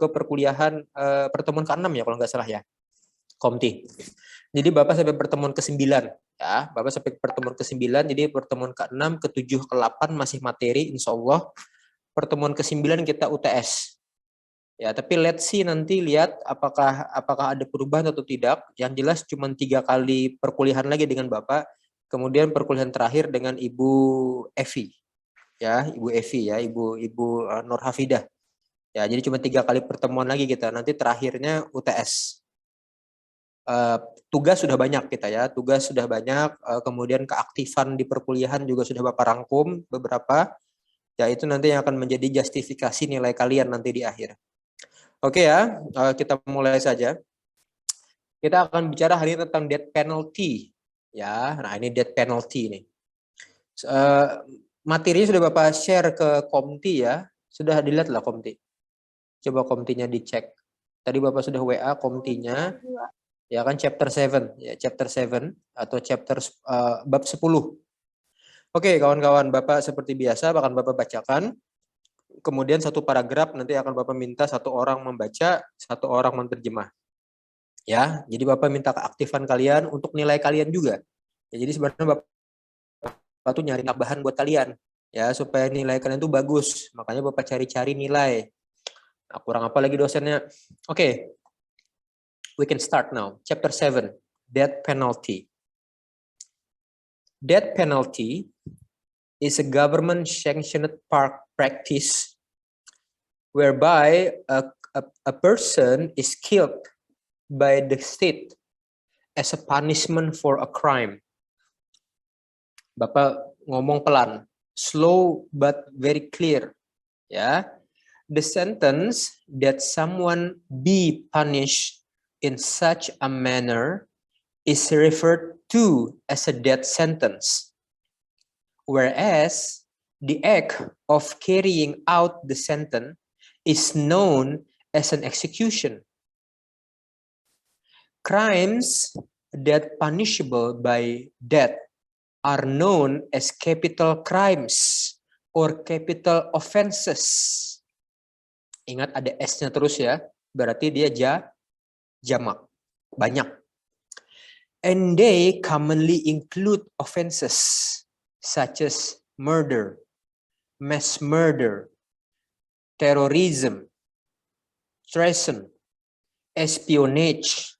ke perkuliahan pertemuan ke-6 ya kalau nggak salah ya, Komti. Jadi Bapak sampai pertemuan ke-9 ya, Bapak sampai pertemuan ke-9, jadi pertemuan ke-6, ke-7, ke-8 masih materi insya Allah. Pertemuan ke-9 kita UTS. Ya, tapi let's see nanti lihat apakah ada perubahan atau tidak. Yang jelas cuma 3 kali perkuliahan lagi dengan Bapak. Kemudian perkuliahan terakhir dengan Ibu Evi. Ya, Ibu Evi ya, Ibu Nur Hafidah. Ya, jadi cuma 3 kali pertemuan lagi kita. Nanti terakhirnya UTS. Tugas sudah banyak kita ya, tugas sudah banyak. Kemudian keaktifan di perkuliahan juga sudah Bapak rangkum beberapa. Ya, itu nanti yang akan menjadi justifikasi nilai kalian nanti di akhir. Oke ya, kita mulai saja. Kita akan bicara hari ini tentang death penalty. Ya, nah ini death penalty nih. Materinya sudah Bapak share ke Komti ya. Sudah dilihat lah Komti. Coba Komtinya dicek. Tadi Bapak sudah WA Komtinya. Ya kan chapter 7, ya chapter 7 atau chapter bab 10. Oke, kawan-kawan, Bapak seperti biasa akan Bapak bacakan. Kemudian satu paragraf nanti akan Bapak minta satu orang membaca, satu orang menerjemah. Ya, jadi Bapak minta keaktifan kalian untuk nilai kalian juga. Ya, jadi sebenarnya Bapak tuh nyari tambahan buat kalian ya supaya nilai kalian tuh bagus. Makanya Bapak cari-cari nilai. Nah, kurang apa lagi dosennya? Oke. We can start now. Chapter 7, death penalty. Death penalty is a government-sanctioned practice whereby a person is killed by the state as a punishment for a crime. Bapak ngomong pelan, slow but very clear. Ya, the sentence that someone be punished in such a manner is referred to as a death sentence, whereas the act of carrying out the sentence is known as an execution. Crimes that punishable by death are known as capital crimes or capital offenses. Ingat ada S-nya terus ya, berarti dia jamak, banyak. And they commonly include offenses such as murder, mass murder, terrorism, treason, espionage,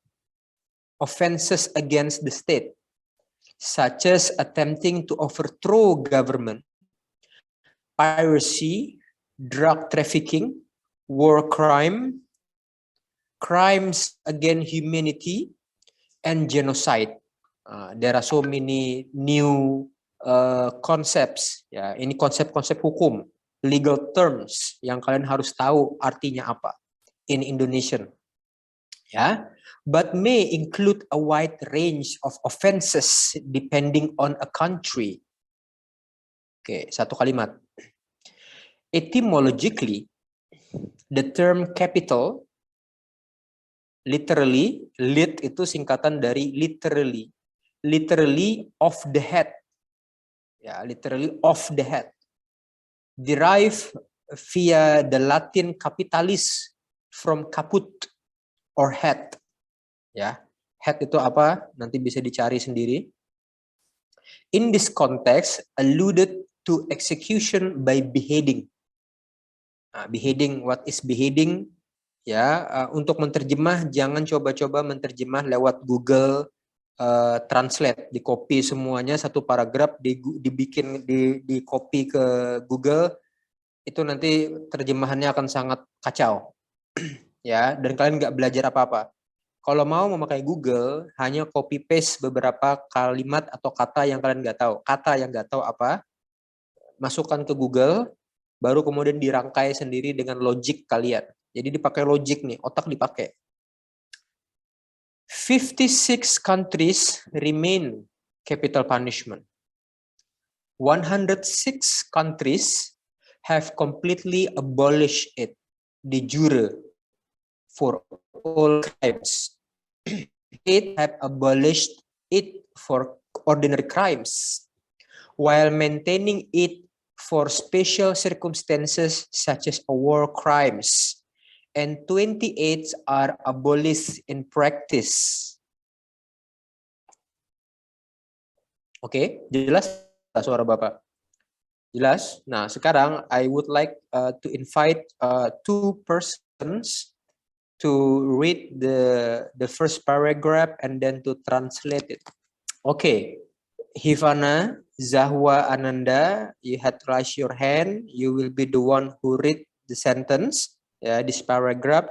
offenses against the state, such as attempting to overthrow government, piracy, drug trafficking, war crime, crimes against humanity, and genocide. There are so many new concepts. Ya, ini konsep-konsep hukum, legal terms yang kalian harus tahu artinya apa in Indonesian. Ya, but may include a wide range of offenses depending on a country. Oke, satu kalimat. Etymologically, the term capital literally, lit itu singkatan dari literally of the head. Ya, literally of the head. Derive via the Latin capitalis from caput or head. Ya, head itu apa? Nanti bisa dicari sendiri. In this context, alluded to execution by beheading. Nah, beheading, what is beheading? Ya, untuk menerjemah jangan coba-coba menerjemah lewat Google Translate, di copy semuanya satu paragraf dibikin di copy ke Google, itu nanti terjemahannya akan sangat kacau. Ya, dan kalian nggak belajar apa-apa. Kalau mau memakai Google, hanya copy paste beberapa kalimat atau kata yang kalian nggak tahu. Kata yang nggak tahu apa, masukkan ke Google, baru kemudian dirangkai sendiri dengan logik kalian. Jadi dipakai logik nih, otak dipakai. 56 countries remain capital punishment. 106 countries have completely abolished it de jure for all crimes. 8 have abolished it for ordinary crimes, while maintaining it for special circumstances such as war crimes and 28 are abolished in practice. Oke, jelas suara Bapak? Jelas? Nah, sekarang I would like to invite two persons to read the first paragraph and then to translate it. Okay, Hivana, Zahwa, Ananda, you had raised your hand. You will be the one who read the sentence, this paragraph.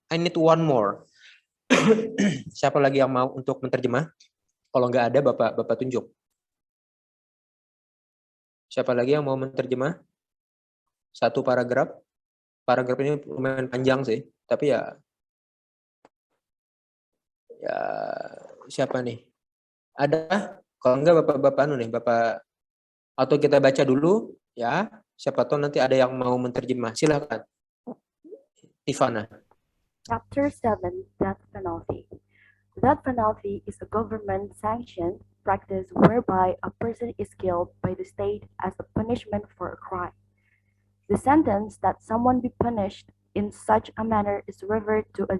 I need one more. Siapa lagi yang mau untuk menterjemah? Kalau nggak ada, Bapak tunjuk. Siapa lagi yang mau menterjemah? Satu paragraf. Paragraf ini lumayan panjang sih, tapi ya siapa nih? Ada? Kalau enggak Bapak nih, Bapak, atau kita baca dulu ya. Siapa tahu nanti ada yang mau menterjemah. Silakan. Ivana. Chapter 7, Death Penalty. Death penalty is a government-sanctioned practice whereby a person is killed by the state as a punishment for a crime. The sentence that someone be punished in such a manner is referred to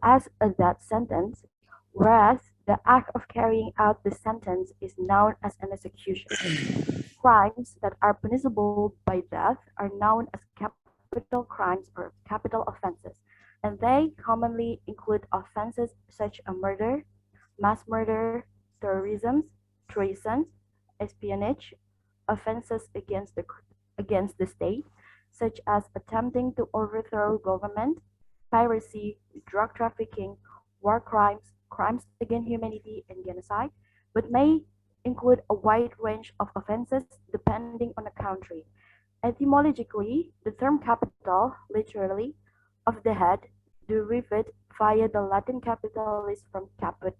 as a death sentence, whereas the act of carrying out the sentence is known as an execution. Crimes that are punishable by death are known as capital crimes or capital offenses, and they commonly include offenses such as murder, mass murder, terrorism, treason, espionage, offenses against the state, such as attempting to overthrow government, piracy, drug trafficking, war crimes, crimes against humanity, and genocide, but may include a wide range of offenses depending on the country. Etymologically, the term capital, literally, of the head, derived via the Latin capitalis from caput.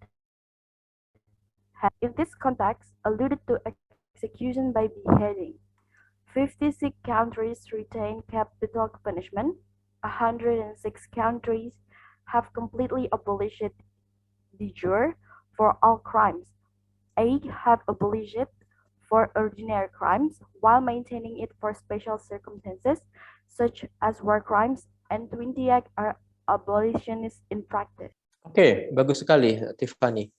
In this context, alluded to execution by beheading. 56 countries retain capital punishment. 106 countries have completely abolished it de jure for all crimes. 8 have abolished it for ordinary crimes while maintaining it for special circumstances such as war crimes, and 28 are abolitionists in practice. Oke, bagus sekali Tiffany.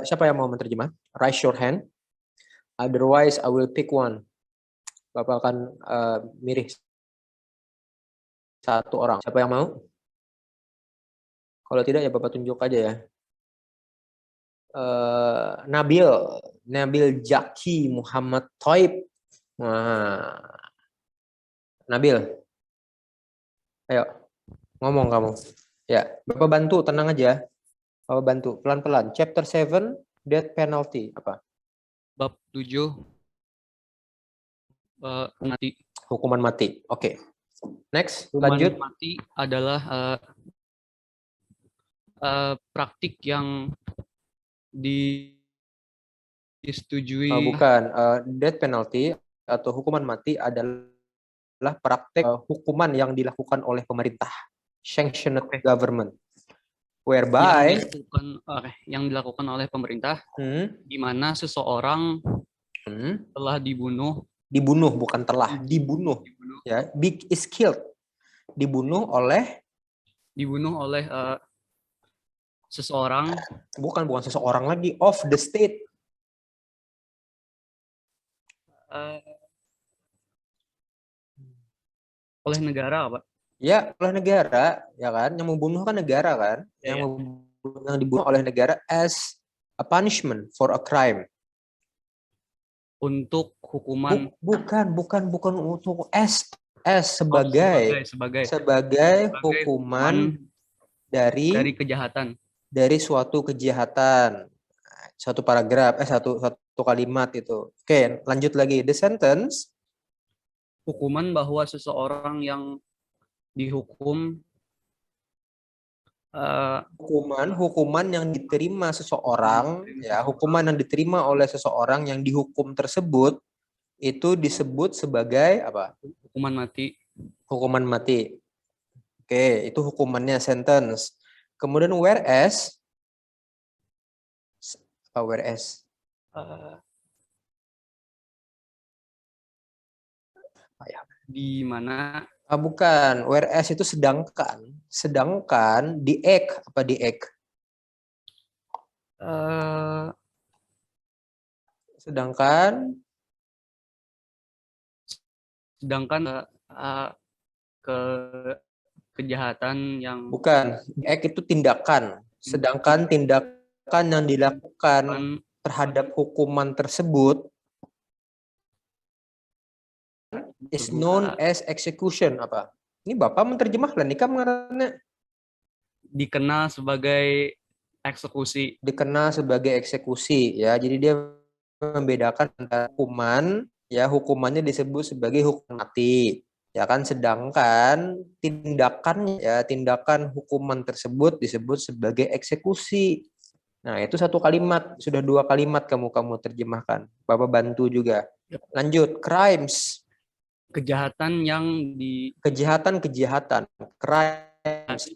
Siapa yang mau menterjemah? Raise your hand. Otherwise, I will pick one. Bapak akan milih satu orang. Siapa yang mau? Kalau tidak ya Bapak tunjuk aja ya. Nabil Jaki Muhammad Thoib. Nah, Nabil, ayo ngomong kamu. Ya, Bapak bantu, tenang aja. Bapak bantu, pelan-pelan. Chapter 7, death penalty. Apa? Bab 7, mati. Hukuman mati. Oke. Next, Hukuman lanjut. mati adalah praktik yang disetujui. Bukan, death penalty atau hukuman mati adalah praktek hukuman yang dilakukan oleh pemerintah, sanctioned government, whereby yang dilakukan oleh pemerintah, di mana seseorang telah dibunuh, bukan telah, dibunuh. Ya, big is killed, dibunuh oleh seseorang, bukan seseorang lagi, of the state, oleh negara, Pak. Ya, oleh negara, ya kan? Yang membunuh kan negara kan? Ya, yang dibunuh oleh negara as a punishment for a crime. Untuk hukuman bukan untuk sebagai hukuman dari kejahatan. Dari suatu kejahatan. Satu paragraf, satu kalimat itu. Oke, lanjut lagi. The sentence. Hukuman bahwa seseorang yang dihukum, hukuman yang diterima seseorang, ya, hukuman yang diterima oleh seseorang yang dihukum tersebut itu disebut sebagai apa? Hukuman mati. Hukuman mati. Oke, itu hukumannya sentence. Kemudian whereas apa whereas? Di mana Bukan, whereas itu sedangkan. Sedangkan di ek apa di ek? Eh, Sedangkan sedangkan ke kejahatan yang bukan, di ek itu tindakan. Sedangkan tindakan yang dilakukan kan terhadap hukuman tersebut is known as execution apa? Ini Bapak menerjemah lah nikah mengarangnya dikenal sebagai eksekusi. dikenal sebagai eksekusi ya. Jadi dia membedakan antara hukuman ya, hukumannya disebut sebagai hukuman mati. Ya kan, sedangkan tindakan ya, tindakan hukuman tersebut disebut sebagai eksekusi. Nah, itu satu kalimat, sudah dua kalimat kamu terjemahkan. Bapak bantu juga. Lanjut, crimes. Kejahatan yang di Kejahatan-kejahatan, crimes,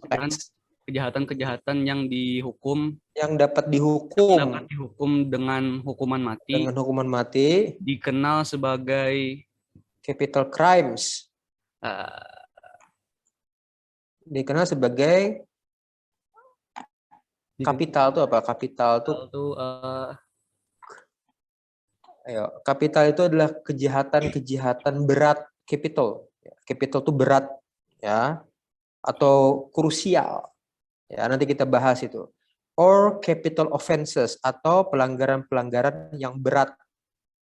kejahatan-kejahatan yang dihukum yang dapat dihukum dapat dihukum dengan hukuman mati dengan hukuman mati, dikenal sebagai capital crimes, eh, dikenal sebagai kapital itu apa? Kapital itu, itu ayo, kapital itu adalah kejahatan-kejahatan berat, capital. Capital itu berat, ya, atau krusial. Ya, nanti kita bahas itu. Or capital offenses atau pelanggaran-pelanggaran yang berat.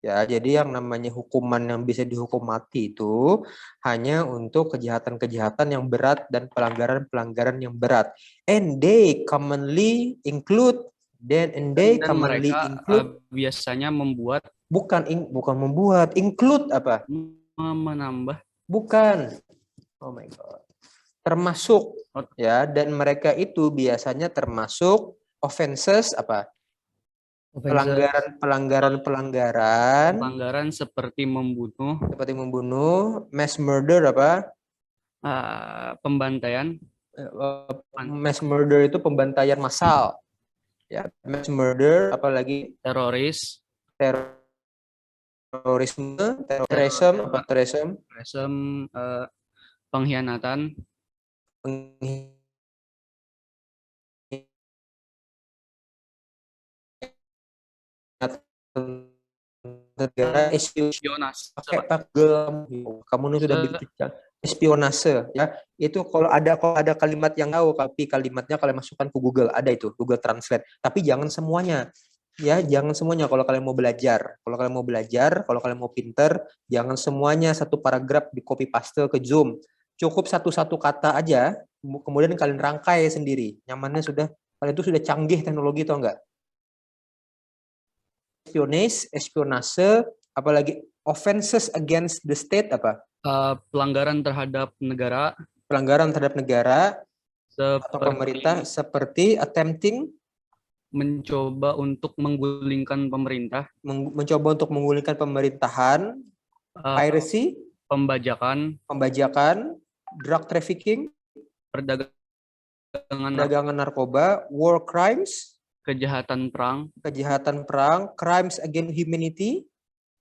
Ya, jadi yang namanya hukuman yang bisa dihukum mati itu hanya untuk kejahatan-kejahatan yang berat dan pelanggaran-pelanggaran yang berat. And they commonly include dan mereka biasanya membuat bukan membuat, include apa? Menambah. Bukan. Oh my god. Termasuk ya, dan mereka itu biasanya termasuk offenses apa? Pelanggaran Seperti membunuh, mass murder apa? Pembantaian. Mass murder itu pembantaian massal. Ya, mass murder apalagi Terorisme, pengkhianatan, negara, espionase. Kamu ini sudah bicara espionase ya. Itu kalau ada kalimat yang tahu, tapi kalimatnya kalian masukkan ke Google, ada itu Google Translate. Tapi jangan semuanya. Ya, jangan semuanya kalau kalian mau belajar. Kalau kalian mau pinter, jangan semuanya satu paragraf di copy paste ke Zoom. Cukup satu-satu kata aja, kemudian kalian rangkai sendiri. Nyamannya sudah, kalian itu sudah canggih teknologi, tau enggak? Espionase, apalagi offenses against the state apa? Pelanggaran terhadap negara. Atau pemerintah, seperti attempting, mencoba untuk menggulingkan pemerintah. Mencoba untuk menggulingkan pemerintahan, piracy, pembajakan, drug trafficking, perdagangan narkoba, war crimes, kejahatan perang, crimes against humanity,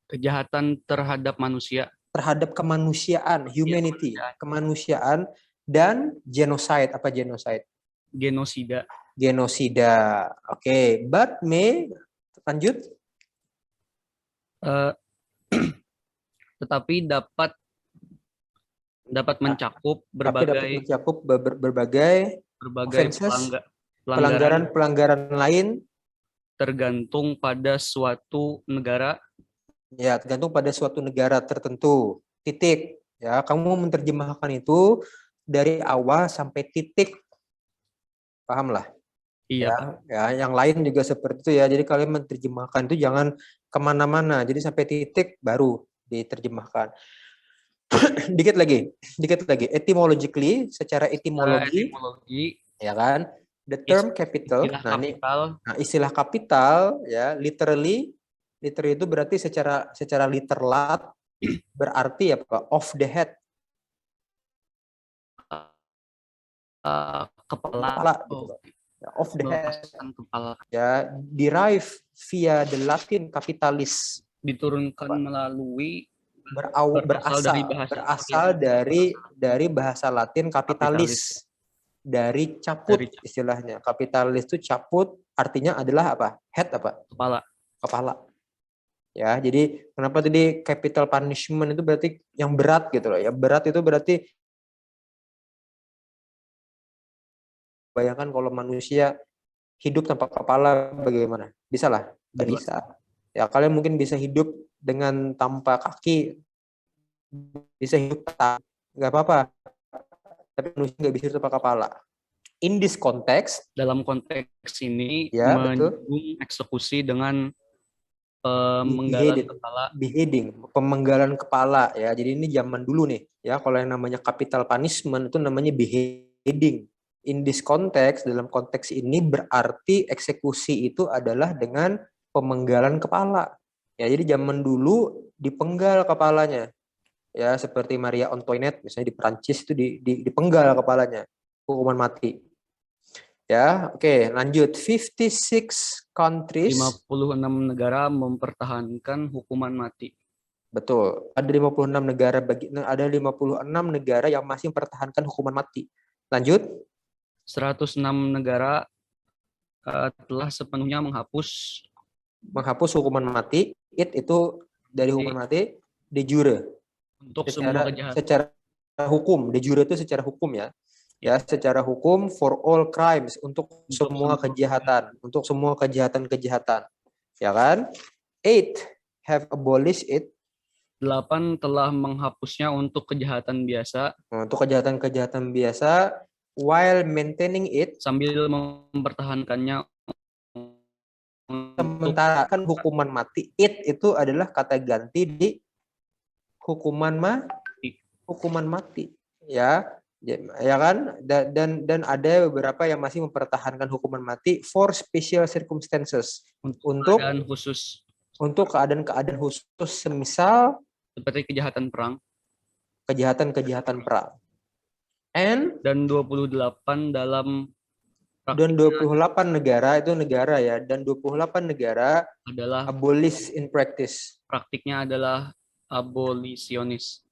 kejahatan terhadap manusia, terhadap kemanusiaan, humanity, kemanusiaan, dan genocide. Apa genocide? Genosida. Oke, but lanjut. Tetapi dapat mencakup berbagai pelanggaran lain, tergantung pada suatu negara. Ya, tergantung pada suatu negara tertentu. Titik. Ya, kamu menerjemahkan itu dari awal sampai titik. Paham lah? Iya. Ya, yang lain juga seperti itu ya. Jadi kalian menerjemahkan itu jangan kemana-mana. Jadi sampai titik baru diterjemahkan. Dikit lagi. Etymologically, secara etimologi, ya kan? The term capital. Istilah kapital, ya, literally itu berarti secara literal berarti apa? Of the head. Kepala. Of the head. Ya, derive via the Latin capitalis. Diturunkan melalui berasal dari bahasa Latin kapitalis. Dari caput istilahnya. Kapitalis itu caput artinya adalah apa? Head apa? Kepala. Ya, jadi kenapa tadi capital punishment itu berarti yang berat gitu loh. Ya, berat itu berarti bayangkan kalau manusia hidup tanpa kepala bagaimana? Bisa lah? Nggak bisa. Ya, kalian mungkin bisa hidup dengan tanpa kaki, bisa hidup nggak apa-apa. Tapi manusia nggak bisa hidup tanpa kepala. In this context, dalam konteks ini ya, menyinggung eksekusi dengan pemenggalan kepala. Pemenggalan kepala ya. Jadi ini zaman dulu nih ya. Kalau yang namanya capital punishment itu namanya beheading. In this context, dalam konteks ini berarti eksekusi itu adalah dengan pemenggalan kepala. Ya, jadi zaman dulu dipenggal kepalanya. Ya, seperti Maria Antoinette misalnya di Prancis itu dipenggal kepalanya. Hukuman mati. Ya, oke, lanjut. 56 countries. 56 negara mempertahankan hukuman mati. Betul. Ada 56 negara yang masih mempertahankan hukuman mati. Lanjut. 106 negara telah sepenuhnya menghapus hukuman mati. Itu dari hukuman mati de jure. Untuk semua kejahatan. Secara hukum, de jure itu secara hukum ya. Ya, secara hukum for all crimes, untuk semua kejahatan, ya kan? 8 have abolished it. 8 telah menghapusnya untuk kejahatan biasa. Untuk kejahatan biasa, while maintaining it, sambil mempertahankannya. Sementara kan hukuman mati, it itu adalah kata ganti di hukuman mati, ya. Ya kan, dan ada beberapa yang masih mempertahankan hukuman mati for special circumstances, untuk keadaan khusus semisal seperti kejahatan perang, dan 28 negara itu negara ya, dan 28 negara adalah abolish in practice, praktiknya adalah abolisionis.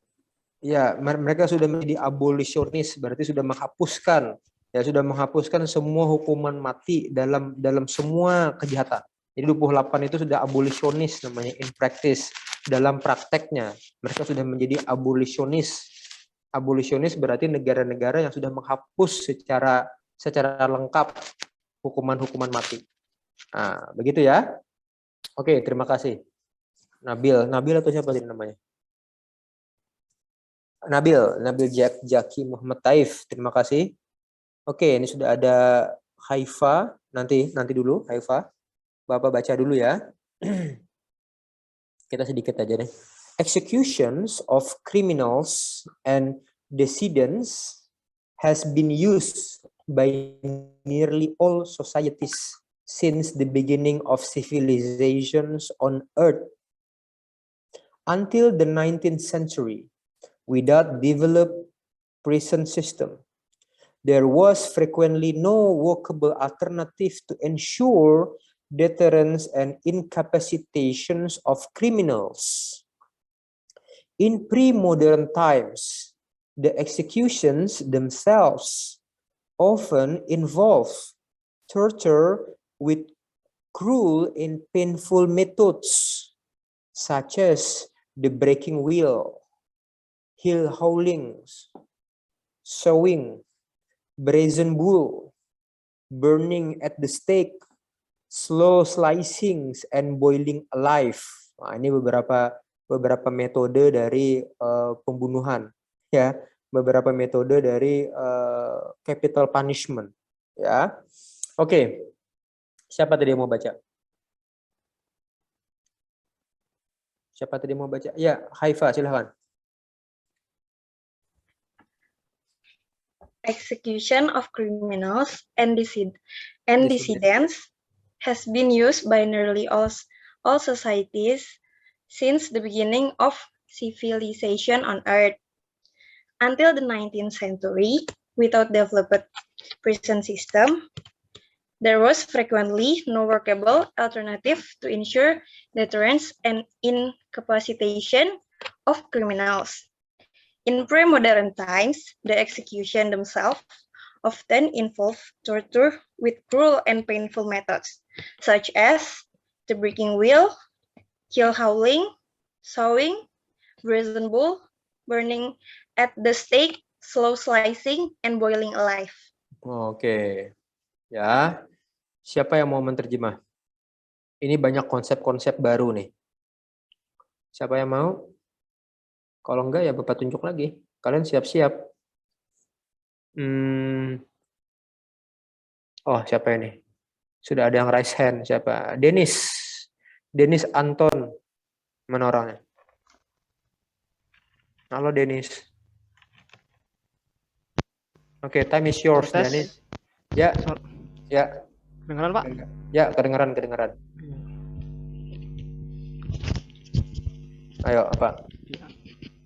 Ya, mereka sudah menjadi abolisionis, berarti sudah menghapuskan semua hukuman mati dalam semua kejahatan. Jadi 28 itu sudah abolisionis namanya, in practice, dalam prakteknya. Mereka sudah menjadi abolisionis. Abolisionis berarti negara-negara yang sudah menghapus secara lengkap hukuman mati. Nah, begitu ya. Oke, terima kasih. Nabil atau siapa tadi namanya? Nabil Jaki Muhammad Taif, terima kasih. Oke, ini sudah ada Haifa, nanti dulu Haifa. Bapak baca dulu ya. Kita sedikit aja deh. Executions of criminals and dissidents has been used by nearly all societies since the beginning of civilizations on earth until the 19th century. Without developed prison system, there was frequently no workable alternative to ensure deterrence and incapacitations of criminals. In pre-modern times, the executions themselves often involve torture with cruel and painful methods, such as the breaking wheel, hill howlings, sewing, brazen bull, burning at the stake, slow slicings, and boiling alive. Nah, ini beberapa metode dari pembunuhan, ya, beberapa metode dari capital punishment, ya. Oke, siapa tadi yang mau baca? Ya, Haifa, silakan. Execution of criminals and dissidents has been used by nearly all societies since the beginning of civilization on Earth. Until the 19th century, without developed prison system, there was frequently no workable alternative to ensure deterrence and incapacitation of criminals. In pre-modern times, the execution themselves often involve torture with cruel and painful methods, such as the breaking wheel, kill howling, sawing, brazen bull, burning at the stake, slow slicing, and boiling alive. Oke. Ya. Siapa yang mau menerjemah? Ini banyak konsep-konsep baru nih. Siapa yang mau? Kalau enggak ya Bapak tunjuk lagi. Kalian siap-siap. Oh, siapa ini? Sudah ada yang raise hand. Siapa? Denis. Denis Anton. Mana orangnya? Halo Denis. Oke, time is yours, Tes. Denis. Ya, ya, Dengaran Pak? ya, kedengeran. Ayo, apa?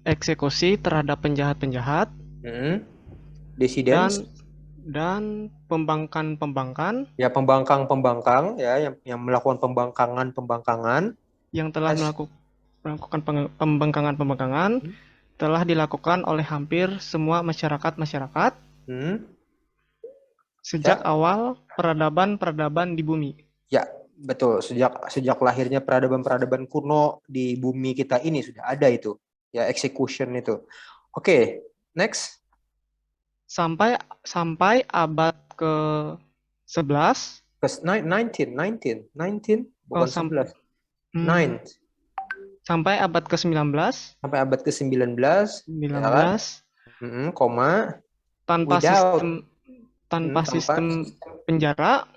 Eksekusi terhadap penjahat-penjahat Dissidents. dan pembangkang-pembangkang Ya, pembangkang ya, yang melakukan pembangkangan yang telah melakukan pembangkangan telah dilakukan oleh hampir semua masyarakat sejak awal peradaban di bumi. Ya, betul. Sejak lahirnya peradaban kuno di bumi kita ini sudah ada itu. Ya, execution itu. Oke, next. Sampai abad ke-11 19 bukan 11. 9 sampai abad ke-19 sampai abad ke-19 19 koma tanpa sistem penjara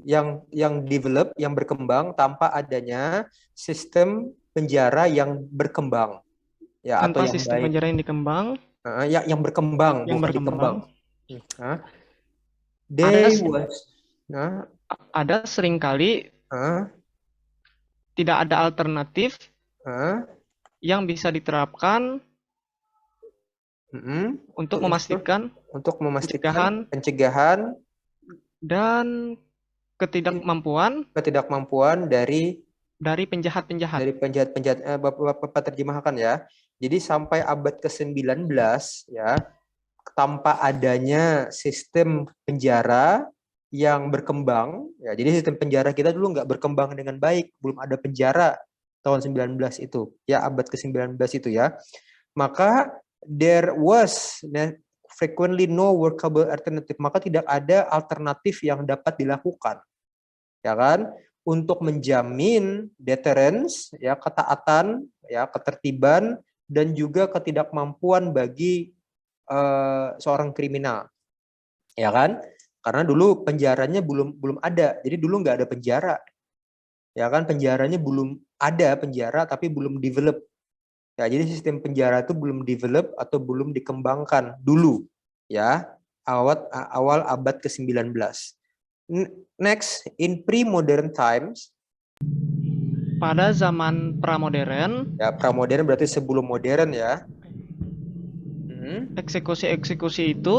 yang develop, yang berkembang tanpa adanya sistem penjara yang berkembang. Ya, tanpa atau yang sistem baik. penjara yang dikembang Yang berkembang, yang bukan berkembang. dikembang. Ada seringkali tidak ada alternatif yang bisa diterapkan untuk memastikan pencegahan dan ketidakmampuan dari penjahat-penjahat. Bapak terjemahkan ya. Jadi sampai abad ke-19 ya, tanpa adanya sistem penjara yang berkembang ya. Jadi sistem penjara kita dulu nggak berkembang dengan baik, belum ada penjara tahun 19 itu ya, abad ke-19 itu ya. Maka there was frequently no workable alternative, maka tidak ada alternatif yang dapat dilakukan. Ya kan? Untuk menjamin deterrence ya, ketaatan ya, ketertiban dan juga ketidakmampuan bagi seorang kriminal. Ya kan? Karena dulu penjaranya belum ada. Jadi dulu nggak ada penjara. Ya kan, penjaranya belum ada penjara tapi belum develop. Ya, jadi sistem penjara itu belum develop atau belum dikembangkan dulu ya, awal abad ke-19. Next, in pre-modern times, pada zaman pramodern, ya pramodern berarti sebelum modern ya. Eksekusi itu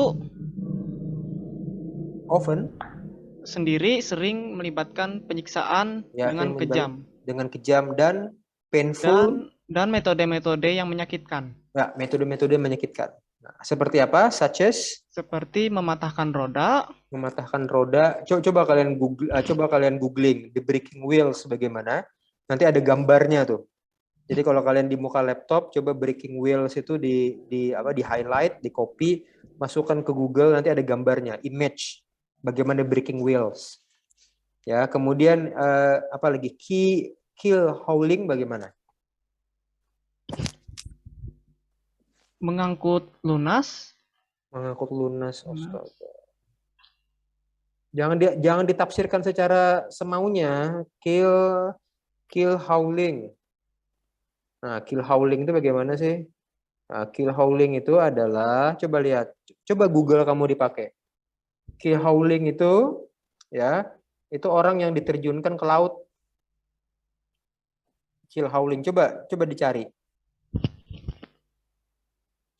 Often sendiri sering melibatkan penyiksaan dengan kejam dan painful dan metode-metode yang menyakitkan. Ya, metode-metode menyakitkan. Nah, seperti apa? Such as seperti mematahkan roda. Coba kalian googling the breaking wheels bagaimana. Nanti ada gambarnya tuh. Jadi kalau kalian di muka laptop, coba breaking wheels itu di highlight, di copy, masukkan ke Google, nanti ada gambarnya, image bagaimana breaking wheels. Ya, kemudian apa lagi? Kill howling bagaimana? Mengangkut lunas. Astaga. Jangan ditafsirkan secara semaunya. Kill howling. Nah, kill howling itu bagaimana sih? Nah, kill howling itu adalah, coba lihat, coba Google kamu dipakai. Kill howling itu ya, itu orang yang diterjunkan ke laut. Kill howling, coba dicari.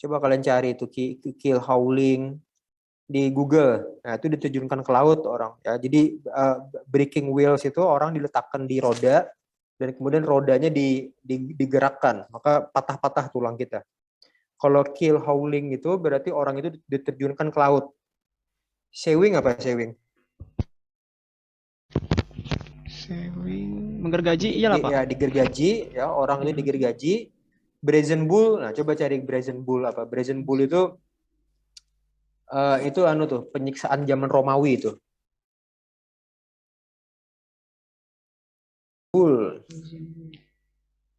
Coba kalian cari itu kill howling di Google. Nah, itu diterjunkan ke laut orang ya. Jadi breaking wheels itu orang diletakkan di roda dan kemudian rodanya digerakkan, maka patah-patah tulang kita. Kalau kill howling itu berarti orang itu diterjunkan ke laut. Sewing apa sewing? Sewing, menggergaji, iyalah Pak. Ya, digergaji, ya, orang itu digergaji. Brazen bull, nah coba cari brazen bull apa? Brazen bull itu anu tuh, penyiksaan zaman Romawi itu. Bull.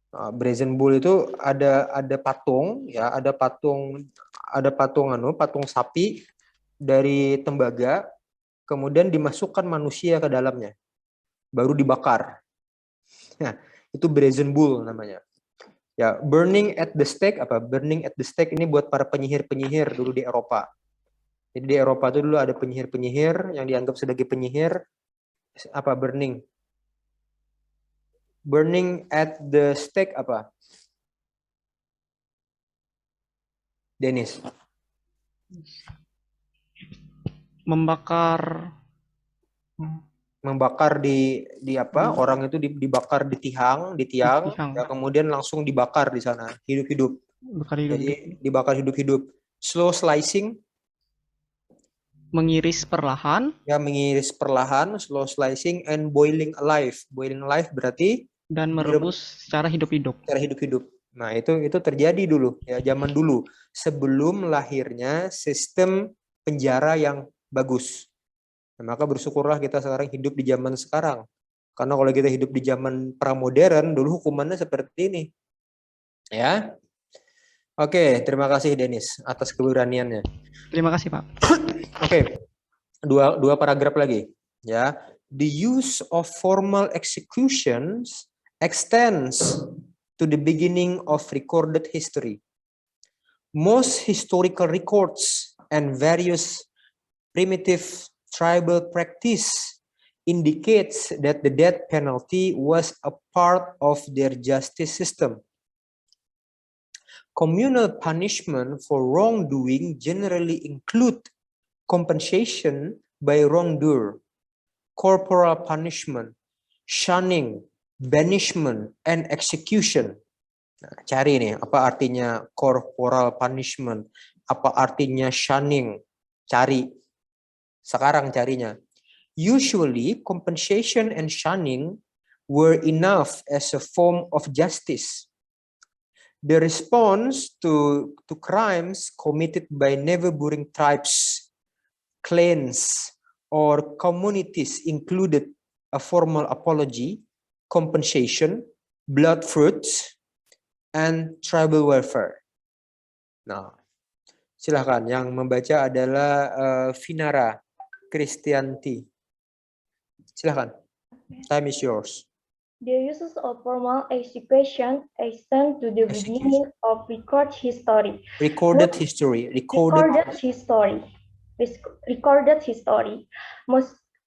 Nah, brazen bull itu ada patung, ya, ada patung sapi dari tembaga, kemudian dimasukkan manusia ke dalamnya, baru dibakar. Nah, itu brazen bull namanya. Ya, burning at the stake apa? Burning at the stake ini buat para penyihir-penyihir dulu di Eropa. Jadi di Eropa itu dulu ada penyihir-penyihir yang dianggap sebagai penyihir apa burning. Burning at the stake apa? Dennis. Membakar di apa? Orang itu dibakar di tiang, ya, kemudian langsung dibakar di sana, hidup-hidup. Jadi dibakar hidup-hidup. Slow slicing, mengiris perlahan, ya, mengiris perlahan, slow slicing, and boiling alive. Boiling alive berarti dan merebus secara hidup-hidup. Secara hidup-hidup. Nah, itu terjadi dulu, ya, zaman dulu sebelum lahirnya sistem penjara yang bagus. Nah, maka bersyukurlah kita sekarang hidup di zaman sekarang. Karena kalau kita hidup di zaman pramodern, dulu hukumannya seperti ini. Ya. Oke, terima kasih Dennis atas keberaniannya. Terima kasih, Pak. Oke. Dua paragraf lagi, ya. The use of formal executions extends to the beginning of recorded history. Most historical records and various primitive tribal practice indicates that the death penalty was a part of their justice system. Communal punishment for wrongdoing generally include compensation by wrongdoer, corporal punishment, shunning, banishment, and execution. Nah, cari nih, apa artinya corporal punishment, apa artinya shunning, cari. Sekarang carinya. Usually, compensation and shunning were enough as a form of justice. The response to crimes committed by neighboring tribes, clans, or communities included a formal apology, compensation, blood feuds, and tribal warfare. Nah, silakan, yang membaca adalah Vinara Kristianti. Silakan, time is yours. The uses of formal execution extend to the beginning of recorded history. Recorded history.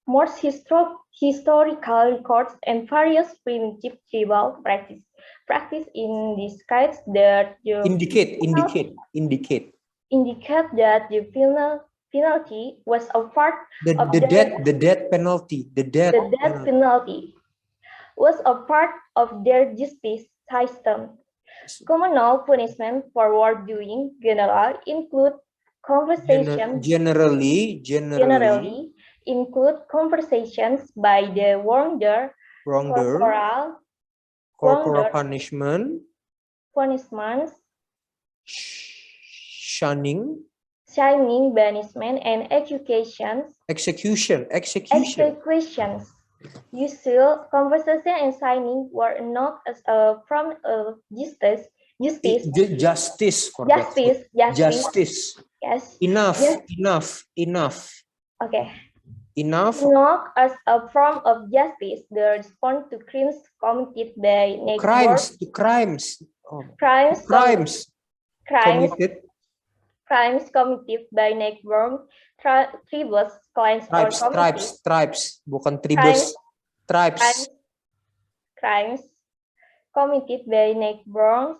Most historical records and various primitive tribal practice indicates that the indicate that the penalty was a part of the death penalty. The death penalty was a part of their justice system. Criminal punishment for wrongdoing generally include conversations. Generally include conversations by the wrongdoer, corporal punishment, shunning, banishment, and executions. Usual conversation and signing were not as a form of justice. Justice. Yes. Enough. Okay. Enough. Not as a form of justice. The response to crimes committed by crimes committed by neighboring tribes, clans, or communities. Tribes, bukan tribes. Tribes. Crimes committed by neighboring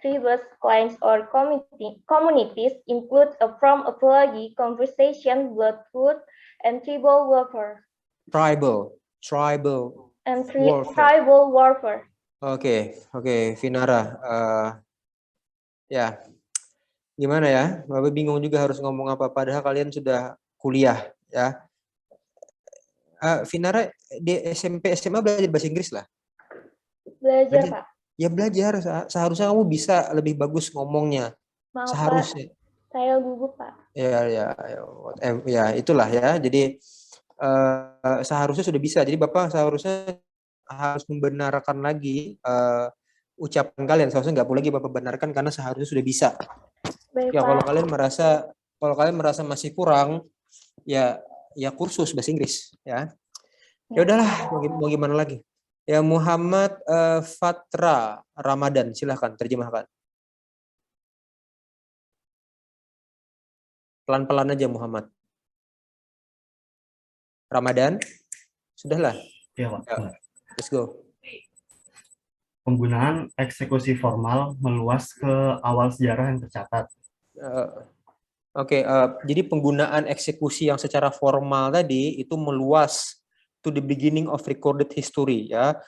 tribes, clans, or communities include a form of apology, conversation, blood feud, and tribal warfare. Tribal. and Warfare. tribal warfare. Oke, Vinara. Ya, gimana ya? Bapak bingung juga harus ngomong apa, padahal kalian sudah kuliah, ya. Vinara di SMP SMA belajar bahasa Inggris lah. Belajar, Pak. Ya belajar, seharusnya kamu bisa lebih bagus ngomongnya. Maaf, Seharusnya. Pak. Saya gugup, Pak. Ya, itulah ya. Jadi seharusnya sudah bisa. Jadi Bapak seharusnya harus membenarkan lagi ucapan kalian. Seharusnya nggak boleh lagi Bapak benarkan karena seharusnya sudah bisa. Baik, Ya, Pak. kalau kalian merasa masih kurang, ya kursus bahasa Inggris, ya. Ya udahlah, mau gimana lagi? Ya, Muhammad Fatra Ramadan, silahkan terjemahkan. Pelan-pelan aja Muhammad. Ramadan, sudahlah. Ya, Pak. Ya, let's go. Penggunaan eksekusi formal meluas ke awal sejarah yang tercatat. Jadi penggunaan eksekusi yang secara formal tadi itu meluas to the beginning of recorded history, ya.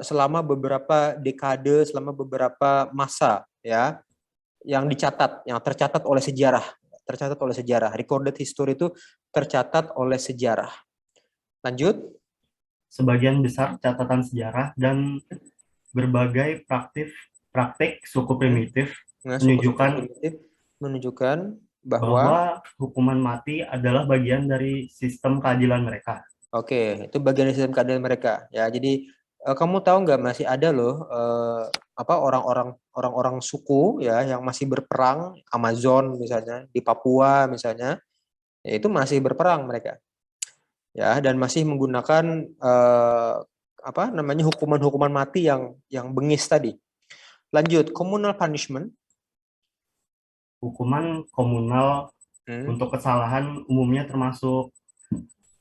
Selama beberapa dekade, selama beberapa masa, ya, yang tercatat oleh sejarah, recorded history itu tercatat oleh sejarah. Lanjut. Sebagian besar catatan sejarah dan berbagai praktik suku primitif menunjukkan bahwa hukuman mati adalah bagian dari sistem keadilan mereka. Oke, itu bagian dari sistem keadilan mereka. Ya, jadi kamu tahu nggak masih ada loh orang-orang suku ya yang masih berperang, Amazon misalnya, di Papua misalnya, ya itu masih berperang mereka. Ya, dan masih menggunakan hukuman-hukuman mati yang bengis tadi. Lanjut, communal punishment. Hukuman komunal untuk kesalahan umumnya termasuk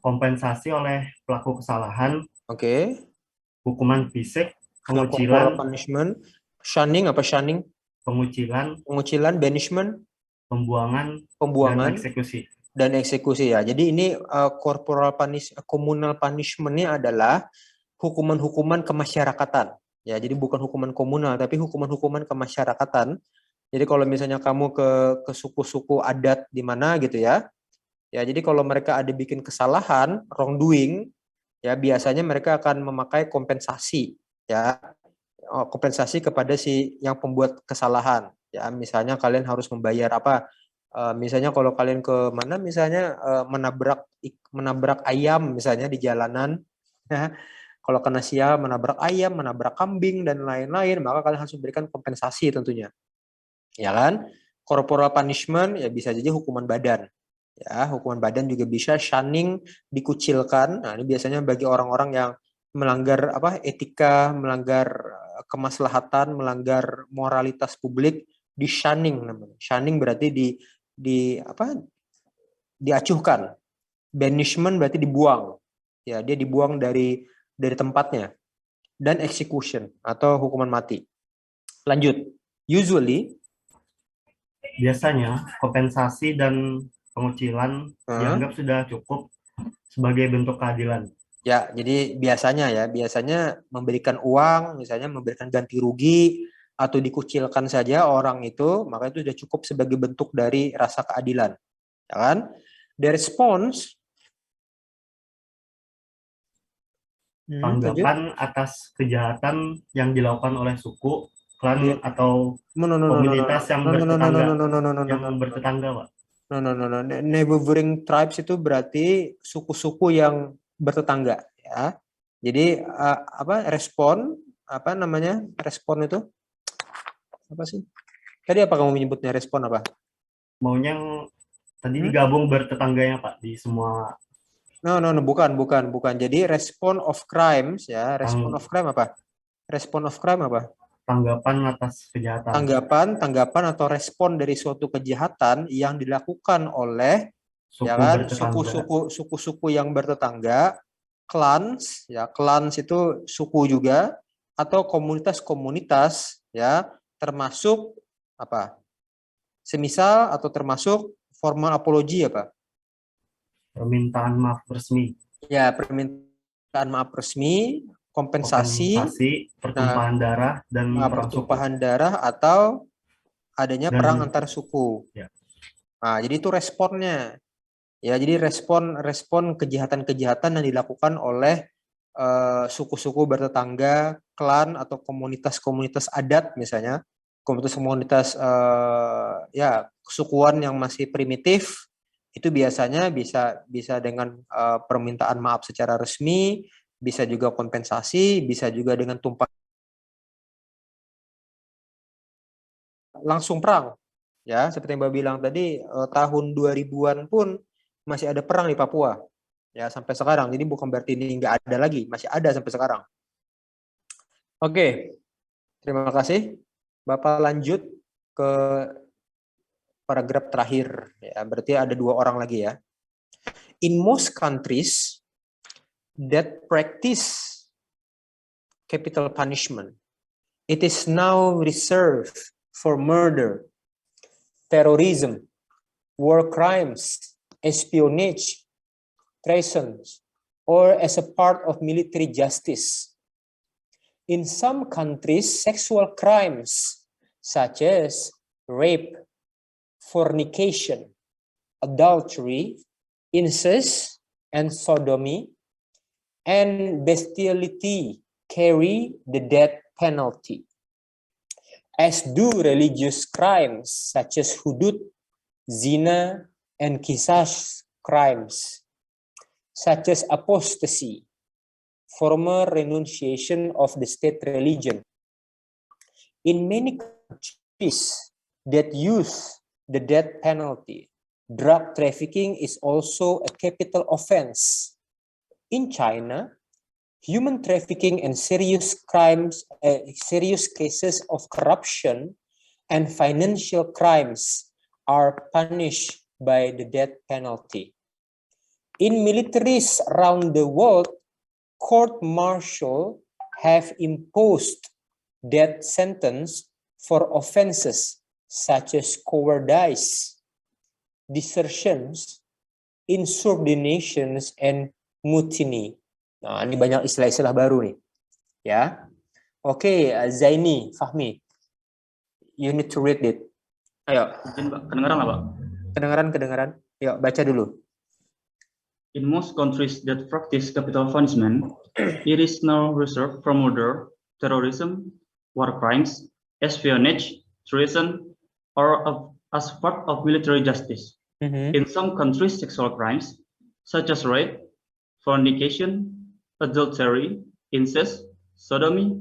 kompensasi oleh pelaku kesalahan. Oke. Hukuman fisik, pengucilan, punishment, shunning, pengucilan, banishment, pembuangan, dan eksekusi. Ya. Jadi ini communal punishment-nya adalah hukuman-hukuman kemasyarakatan. Ya, jadi bukan hukuman komunal tapi hukuman-hukuman kemasyarakatan. Jadi kalau misalnya kamu ke suku-suku adat di mana gitu ya. Ya, jadi kalau mereka ada bikin kesalahan, wrongdoing, ya biasanya mereka akan memakai kompensasi, ya. Kompensasi kepada si yang pembuat kesalahan. Ya, misalnya kalian harus membayar apa? Misalnya kalau kalian ke mana misalnya menabrak ayam misalnya di jalanan, ya. Kalau kena sial menabrak ayam, menabrak kambing dan lain-lain, maka kalian harus memberikan kompensasi tentunya. Ya kan? Corporal punishment ya bisa jadi hukuman badan. Ya, hukuman badan juga bisa, shunning, dikucilkan. Nah, ini biasanya bagi orang-orang yang melanggar etika, melanggar kemaslahatan, melanggar moralitas publik, di shunning namanya. Shunning berarti diacuhkan. Banishment berarti dibuang. Ya, dia dibuang dari tempatnya. Dan execution atau hukuman mati. Lanjut. Biasanya kompensasi dan pengucilan dianggap sudah cukup sebagai bentuk keadilan. Ya, jadi biasanya memberikan uang, misalnya memberikan ganti rugi atau dikucilkan saja orang itu, maka itu sudah cukup sebagai bentuk dari rasa keadilan. Ya kan? The response tanggapan atas kejahatan yang dilakukan oleh suku, klan atau komunitas yang bertetangga, Pak. Neighboring tribes itu berarti suku-suku yang bertetangga, ya. Jadi respon itu apa sih? Tadi apa kamu menyebutnya respon apa? Maunya tadi digabung bertetangganya, Pak, di semua. Bukan. Jadi respon of crimes ya. Respon of crime apa? Respon of crime apa? Tanggapan atas kejahatan. Tanggapan atau respon dari suatu kejahatan yang dilakukan oleh suku-suku yang bertetangga, clans ya, clans itu suku juga, atau komunitas-komunitas ya, termasuk apa? Semisal atau termasuk formal apology apa? Permintaan maaf resmi. Ya, permintaan maaf resmi kompensasi, pertumpahan darah, dan perang suku. pertumpahan darah atau adanya Dan- perang antar suku. Ya. Nah, jadi itu responnya. Ya, jadi respon kejahatan-kejahatan yang dilakukan oleh suku-suku bertetangga, klan atau komunitas-komunitas adat misalnya, komunitas-komunitas ya kesukuan yang masih primitif, itu biasanya bisa dengan permintaan maaf secara resmi, bisa juga kompensasi, bisa juga dengan tumpah langsung perang. Ya, seperti yang Mbak bilang tadi, tahun 2000-an pun masih ada perang di Papua. Ya, sampai sekarang. Jadi bukan berarti ini nggak ada lagi, masih ada sampai sekarang. Oke, terima kasih. Bapak lanjut ke paragraf terakhir. Ya, berarti ada 2 orang lagi ya. In most countries that practice capital punishment, it is now reserved for murder, terrorism, war crimes, espionage, treason, or as a part of military justice. In some countries, sexual crimes such as rape, fornication, adultery, incest, and sodomy, and bestiality carry the death penalty, as do religious crimes such as hudud, zina, and qisas crimes, such as apostasy, former renunciation of the state religion. In many countries that use the death penalty, drug trafficking is also a capital offense. In China, human trafficking and serious cases of corruption and financial crimes are punished by the death penalty. In militaries around the world, court-martial have imposed death sentence for offenses such as cowardice, desertions, insubordinations, and mutiny. Nah, ini banyak istilah-istilah baru nih. Ya. Oke, Zaini, Fahmi. You need to read it. Ayo. Izin, Pak. Kedengaran nggak, Pak? Kedengaran. Yuk, baca dulu. In most countries that practice capital punishment, it is now reserved for murder, terrorism, war crimes, espionage, treason, or as part of military justice. In some countries, sexual crimes, such as rape, fornication, adultery, incest, sodomy,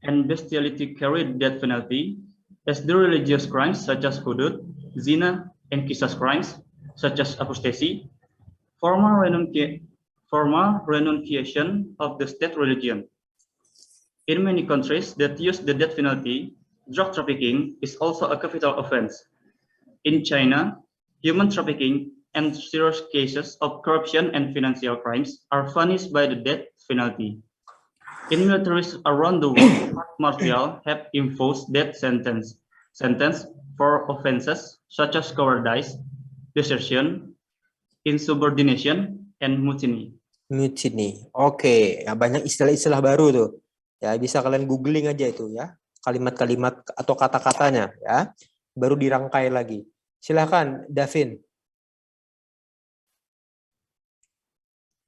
and bestiality carry the death penalty, as do religious crimes such as hudud, zina, and qisas crimes, such as apostasy, formal renunciation of the state religion. In many countries that use the death penalty, drug trafficking is also a capital offense. In China, human trafficking and serious cases of corruption and financial crimes are punished by the death penalty. In militaries around the world, court-martial have imposed death sentence for offenses such as cowardice, desertion, insubordination, and mutiny. Mutiny. Oke, ya banyak istilah-istilah baru tuh. Ya, bisa kalian googling aja itu ya. Kalimat-kalimat atau kata-katanya ya. Baru dirangkai lagi. Silakan, Davin.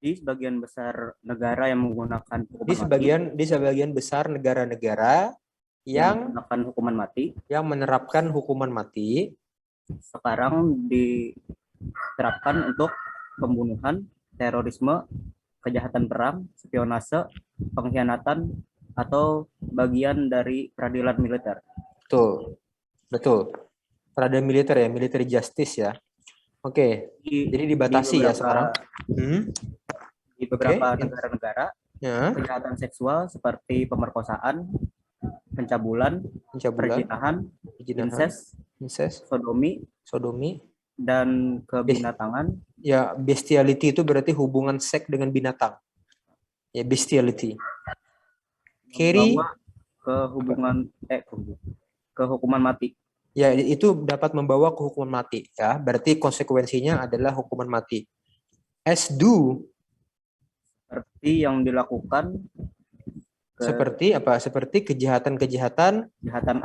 Di sebagian besar negara yang menggunakan hukuman Di sebagian besar negara-negara yang menerapkan hukuman mati sekarang diterapkan untuk pembunuhan, terorisme, kejahatan perang, spionase, pengkhianatan, atau bagian dari peradilan militer. Betul. Peradilan militer ya, military justice ya. Oke, jadi dibatasi ya sekarang. Di beberapa negara-negara, kejahatan seksual seperti pemerkosaan, pencabulan, perzinahan, incest, sodomi, dan kebinatangan. Ya, bestiality itu berarti hubungan seks dengan binatang. Ya, bestiality. Carry ke hukuman mati. Ya, itu dapat membawa ke hukuman mati ya. Berarti konsekuensinya adalah hukuman mati. As do seperti yang dilakukan Seperti apa? Seperti kejahatan-kejahatan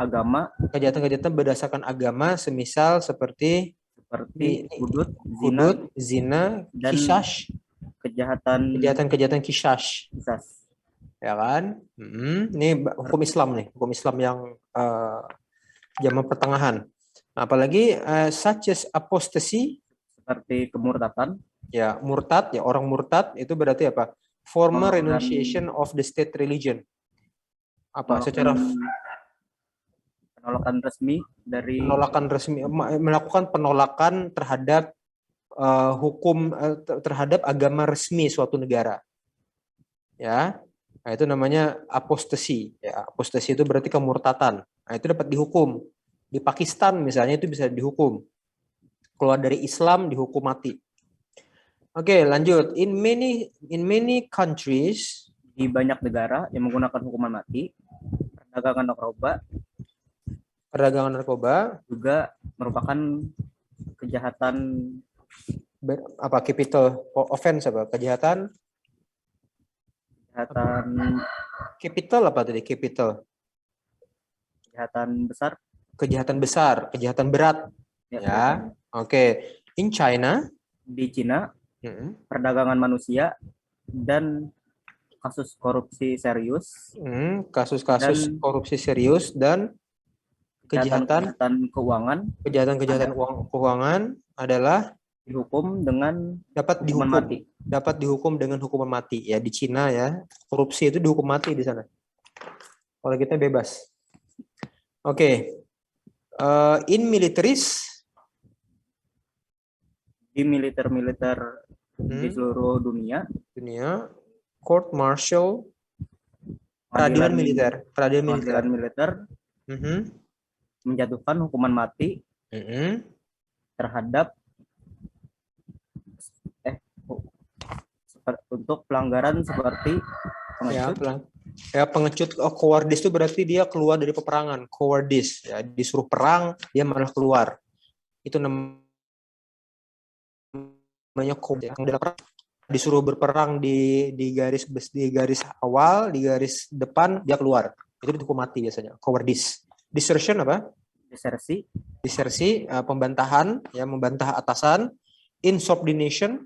agama, kejahatan-kejahatan berdasarkan agama, semisal seperti hudud, zina, dan kisah, kejahatan-kejahatan kisah, ya kan? Ini hukum Islam nih, hukum Islam yang zaman pertengahan. Apalagi such as apostasy, seperti kemurtadan. Ya, murtad, ya orang murtad itu berarti apa? Former renunciation of the state religion. Apa? Secara penolakan resmi dari melakukan penolakan terhadap hukum terhadap agama resmi suatu negara. Ya. Nah, itu namanya apostasi. Ya, apostasi itu berarti kemurtadan. Nah, itu dapat dihukum. Di Pakistan misalnya itu bisa dihukum. Keluar dari Islam dihukum mati. Oke, lanjut. In many countries, di banyak negara yang menggunakan hukuman mati, perdagangan narkoba juga merupakan kejahatan capital offense apa? Kejahatan capital apa tadi? Capital. Kejahatan besar, kejahatan berat. Ya. Oke. In China, di Cina, perdagangan manusia dan kasus korupsi serius, kasus-kasus korupsi serius dan kejahatan keuangan, keuangan adalah dapat dihukum dengan hukuman mati. Ya, di Cina ya, korupsi itu dihukum mati di sana. Kalau kita bebas. Oke. In militaries, di militer di seluruh dunia, court martial, peradilan militer, menjatuhkan hukuman mati terhadap untuk pelanggaran seperti pengecut. Cowardice itu berarti dia keluar dari peperangan. Cowardice, ya, disuruh perang dia malah keluar. Itu namanya disuruh berperang di garis awal, di garis depan dia keluar. Itu dihukum mati biasanya. Cowardice. Desertion apa? Desersi, pembantahan, ya, membantah atasan. Insubordination,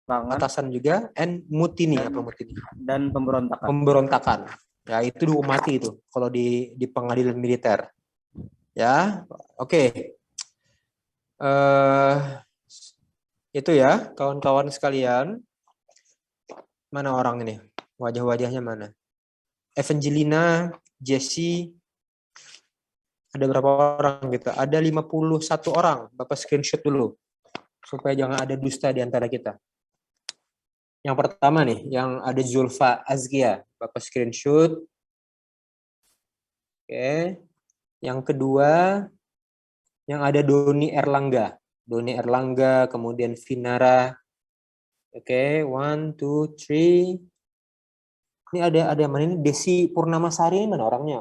atasan juga. And mutiny, dan pemberontakan. Ya, itu dihukum mati itu kalau di pengadilan militer. Ya, oke. Itu ya, kawan-kawan sekalian. Mana orang ini? Wajah-wajahnya mana? Evangelina, Jesse, ada berapa orang gitu? Ada 51 orang. Bapak screenshot dulu supaya jangan ada dusta di antara kita. Yang pertama nih, yang ada Zulfa Azkia, Bapak screenshot. Oke. Yang kedua, yang ada Doni Erlangga, kemudian Vinara. Oke, 1, 2, 3. Ini ada mana ini? Desi Purnamasari ini mana orangnya?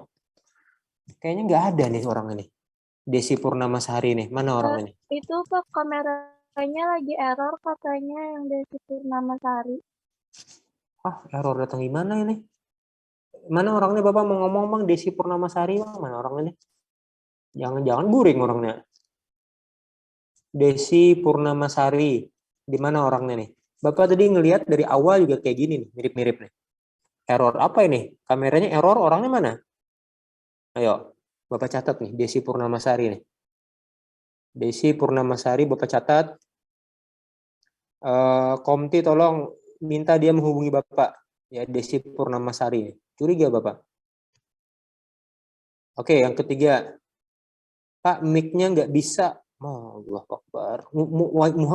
Kayaknya nggak ada nih orang ini. Desi Purnamasari nih, mana orang ini? Itu Pak, kameranya lagi error katanya yang Desi Purnamasari. Error datang gimana ini? Mana orangnya Bapak mau ngomong Bang? Desi Purnamasari Bang, mana orangnya nih? Jangan guring orangnya. Desi Purnamasari, di mana orangnya nih? Bapak tadi ngelihat dari awal juga kayak gini nih, mirip-mirip nih. Error apa ini? Kameranya error, orangnya mana? Ayo, Bapak catat nih, Desi Purnamasari nih. Desi Purnamasari, Bapak catat. Komti tolong minta dia menghubungi Bapak. Ya, Desi Purnamasari. Curiga Bapak. Oke, yang ketiga. Pak, mic-nya nggak bisa. Allah Akbar.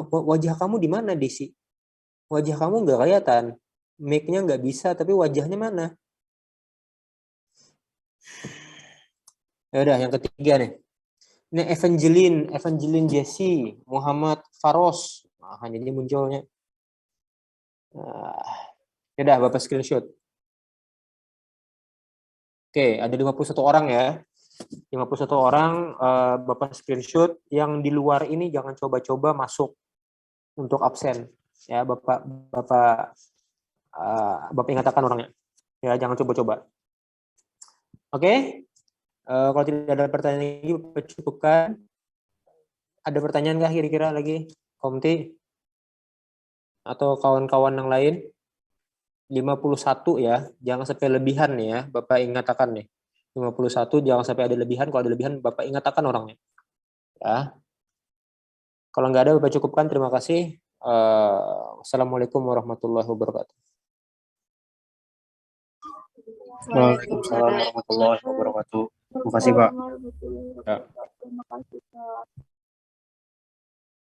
Wajah kamu di mana, Desi? Wajah kamu nggak kelihatan. Mic-nya nggak bisa, tapi wajahnya mana? Ya udah, yang ketiga nih. Ini Evangeline Jesse, Muhammad Faros. Nah, hanya ini munculnya. Ya udah, Bapak screenshot. Oke, ada 51 orang ya. 51 orang Bapak screenshot. Yang di luar ini jangan coba-coba masuk untuk absen. Ya, Bapak Bapak ingatkan orangnya. Ya, jangan coba-coba. Oke. Kalau tidak ada pertanyaan lagi, Bapak cukupkan. Ada pertanyaan nggak kira-kira lagi, Komti? Atau kawan-kawan yang lain? 51 ya, jangan sampai lebihan nih ya, Bapak ingatkan nih. 51 jangan sampai ada lebihan, kalau ada lebihan Bapak ingatkan orangnya. Ya. Kalau nggak ada Bapak cukupkan, terima kasih. Assalamualaikum warahmatullahi wabarakatuh. Waalaikumsalam warahmatullahi wabarakatuh. Terima kasih, Pak. Ya. Terima kasih, Pak.